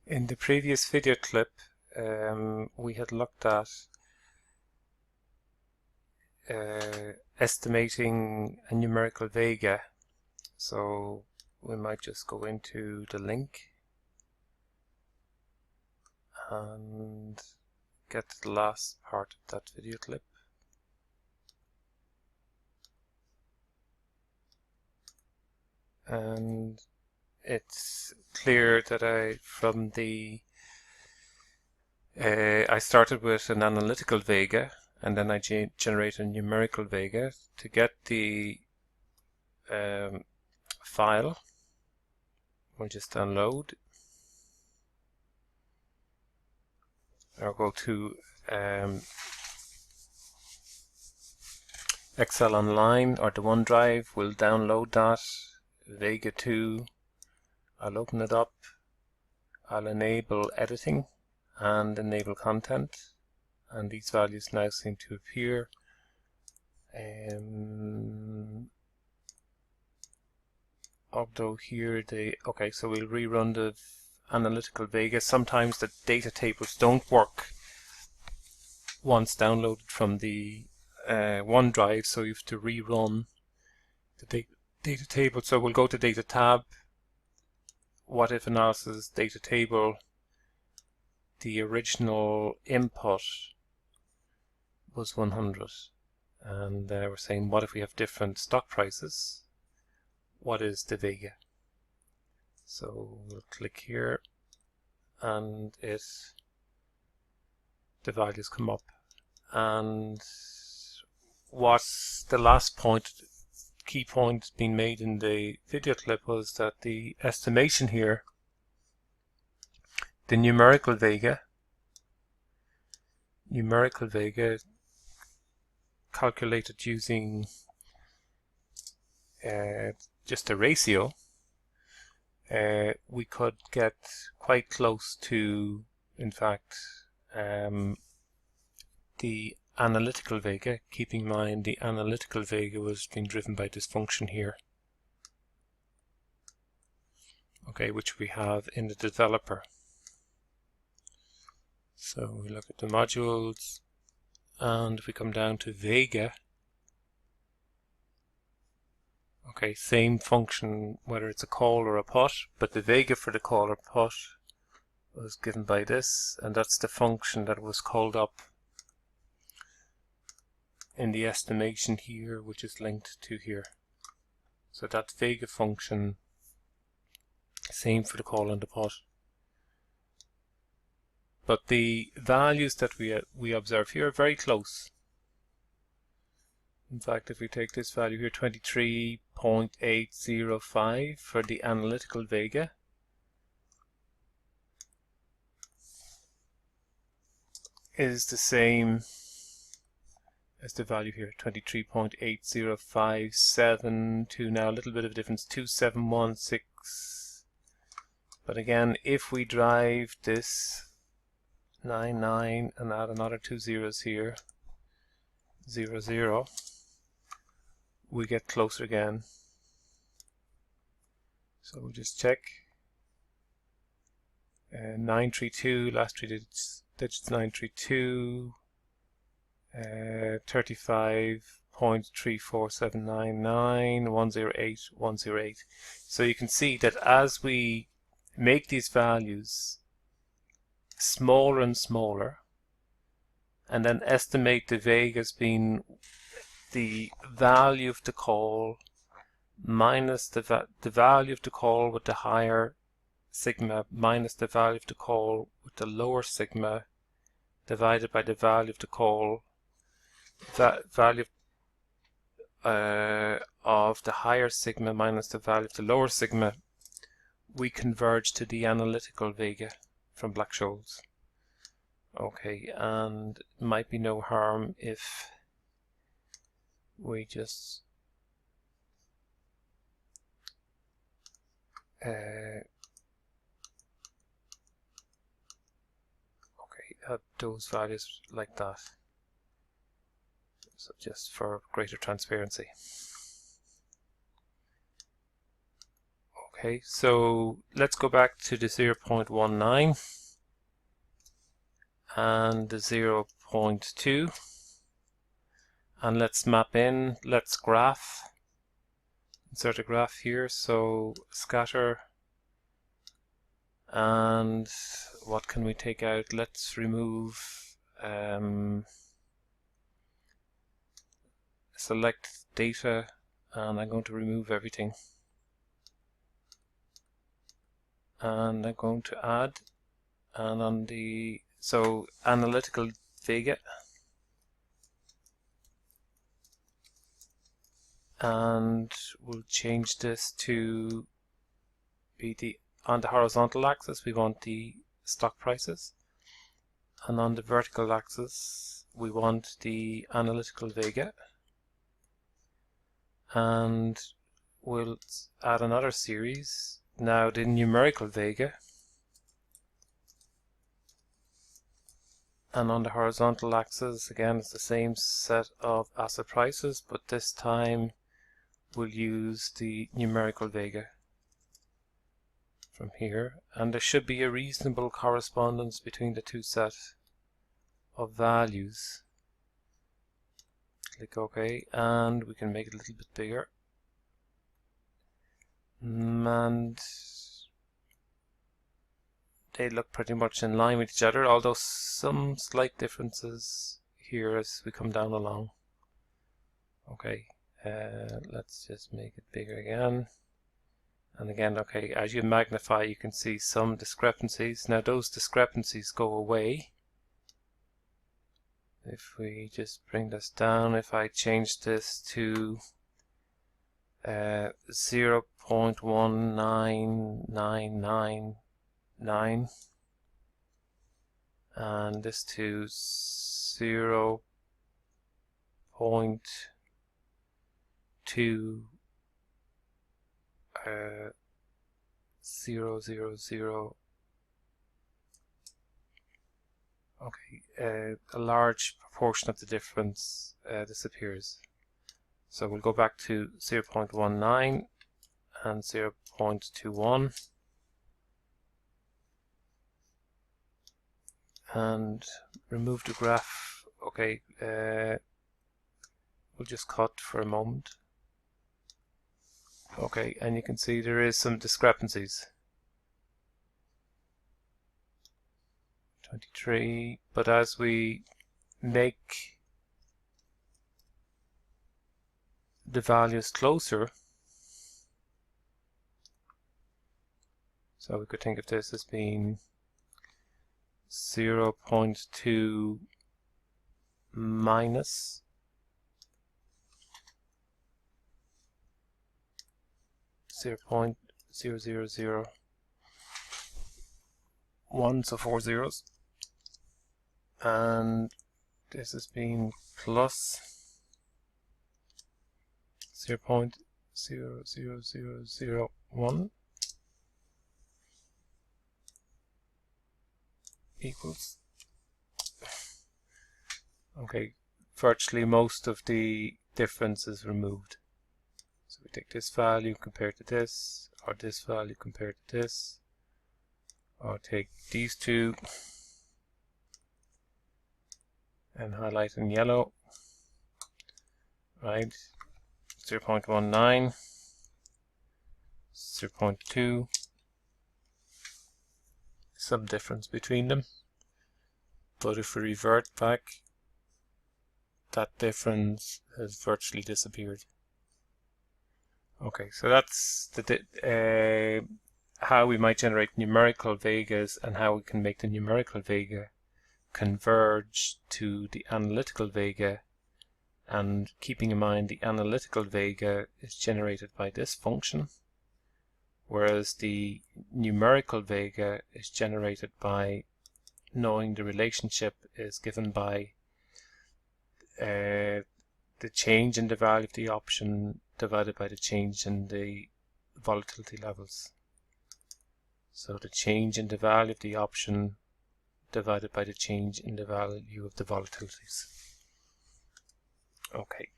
In the previous video clip, we had looked at estimating a numerical Vega. So we might just go into the link and get to the last part of that video clip. And it's clear that I started with an analytical Vega, and then I generate a numerical Vega to get the file. We'll just download. I'll go to Excel Online or the OneDrive. We'll download that Vega 2. I'll open it up. I'll enable editing and enable content, and these values now seem to appear. Although here okay, so we'll rerun the analytical Vega. Sometimes the data tables don't work once downloaded from the OneDrive, so you have to rerun the data table. So we'll go to Data tab, What If Analysis, Data Table. The original input was 100, and we're saying, what if we have different stock prices? What is the Vega? So we'll click here, and the values come up. And what's the last point, key point being made in the video clip, was that the estimation here, the numerical Vega calculated using just a ratio, we could get quite close to, in fact, the analytical Vega, keeping in mind the analytical Vega was being driven by this function here, okay, which we have in the developer. So we look at the modules, and if we come down to Vega, okay, same function whether it's a call or a put, but the Vega for the call or put was given by this, and that's the function that was called up in the estimation here, which is linked to here. So that Vega function, same for the call and the put. But the values that we observe here are very close. In fact, if we take this value here, 23.805 for the analytical Vega, is the same as the value here, 23.8057 to now a little bit of difference, 2716. But again, if we drive this 99 and add another 2 zeros here, 00, we get closer again. So we'll just check. 932, last three digits 932, 35.34799, 108, 108. So you can see that as we make these values smaller and smaller, and then estimate the Vega as being the value of the call minus the value of the call with the higher sigma minus the value of the call with the lower sigma divided by the value of the call, value of the higher sigma minus the value of the lower sigma, we converge to the analytical Vega from Black-Scholes. Okay, and it might be no harm if we just add those values like that. So just for greater transparency. Okay, so let's go back to the 0.19 and the 0.2, and let's map in, let's graph, insert a graph here, so scatter, and what can we take out? Let's remove, select data, and I'm going to remove everything. And I'm going to add, and on the, so analytical Vega, and we'll change this to be the, on the horizontal axis we want the stock prices, and on the vertical axis we want the analytical Vega, and we'll add another series, now the numerical Vega, and on the horizontal axis again it's the same set of asset prices, but this time we'll use the numerical Vega from here, and there should be a reasonable correspondence between the two sets of values. Click OK, and we can make it a little bit bigger, and they look pretty much in line with each other, although some slight differences here as we come down along. Okay, let's just make it bigger again. And again, okay, as you magnify you can see some discrepancies. Now those discrepancies go away if we just bring this down. If I change this to 0.19999 and this to 0.2 0.000. Okay, a large proportion of the difference disappears. So we'll go back to 0.19 and 0.21 and remove the graph. Okay, we'll just cut for a moment. Okay, and you can see there is some discrepancies. 23, but as we make the values closer, so we could think of this as being 0.2 minus 0.0001, so 4 zeros, and this is being plus 0.00001 equals, okay, virtually most of the difference is removed. So we take this value compared to this, or this value compared to this, or take these two and highlight in yellow, right? 0.19, 0.2, some difference between them, but if we revert back, that difference has virtually disappeared. Okay, so that's the how we might generate numerical Vegas and how we can make the numerical Vega converge to the analytical Vega, and keeping in mind the analytical Vega is generated by this function, whereas the numerical Vega is generated by knowing the relationship is given by the change in the value of the option divided by the change in the volatility levels. So the change in the value of the option divided by the change in the value of the volatilities. Okay.